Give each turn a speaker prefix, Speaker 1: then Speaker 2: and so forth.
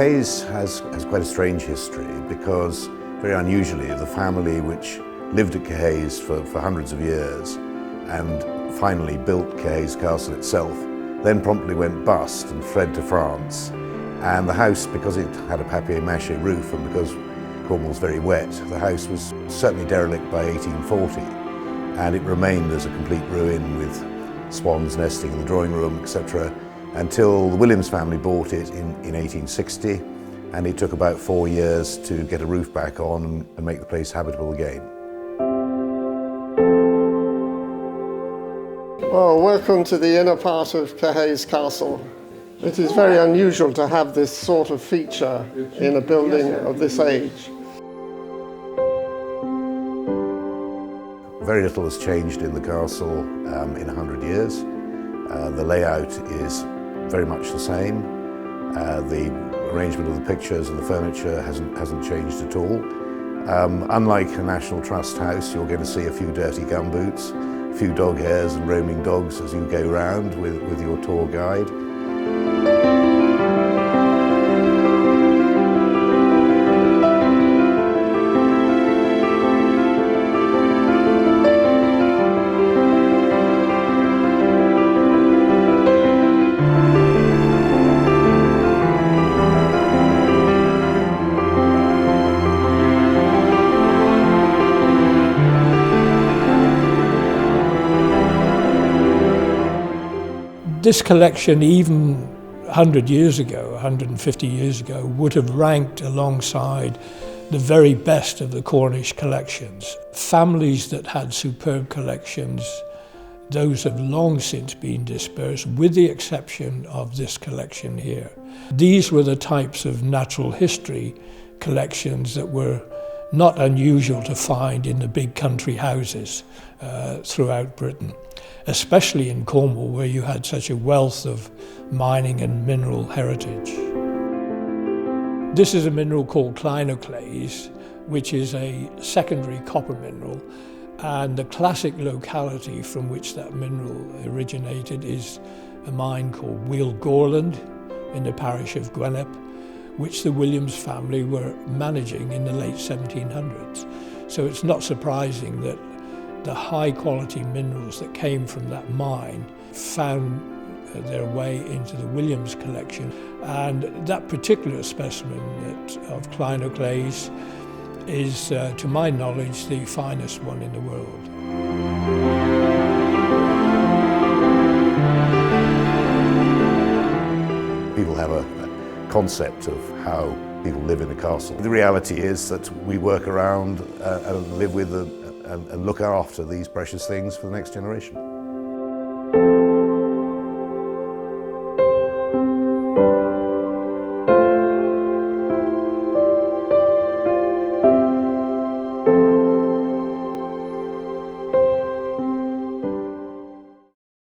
Speaker 1: Caerhays has quite a strange history because, very unusually, the family which lived at Caerhays for hundreds of years and finally built Caerhays Castle itself, then promptly went bust and fled to France. And the house, because it had a papier-mâché roof and because Cornwall's very wet, the house was certainly derelict by 1840, and it remained as a complete ruin with swans nesting in the drawing room, etc., until the Williams family bought it in 1860, and it took about 4 years to get a roof back on and make the place habitable again.
Speaker 2: Well, welcome to the inner part of Caerhays Castle. It is very unusual to have this sort of feature in a building of this age.
Speaker 1: Very little has changed in the castle in 100 years. The layout is very much the same. The arrangement of the pictures and the furniture hasn't changed at all. Unlike a National Trust house, you're going to see a few dirty gumboots, a few dog hairs and roaming dogs as you go round with your tour guide.
Speaker 3: This collection, even 100 years ago, 150 years ago, would have ranked alongside the very best of the Cornish collections. Families that had superb collections, those have long since been dispersed, with the exception of this collection here. These were the types of natural history collections that were not unusual to find in the big country houses throughout Britain, especially in Cornwall, where you had such a wealth of mining and mineral heritage. This is a mineral called Caerhays, which is a secondary copper mineral, and the classic locality from which that mineral originated is a mine called Wheal Gorland in the parish of Gwennep, which the Williams family were managing in the late 1700s. So it's not surprising that the high quality minerals that came from that mine found their way into the Williams collection. And that particular specimen of Caerhays is, to my knowledge, the finest one in the world.
Speaker 1: People have a concept of how people live in a castle. The reality is that we work around and live with and look after these precious things for the next generation.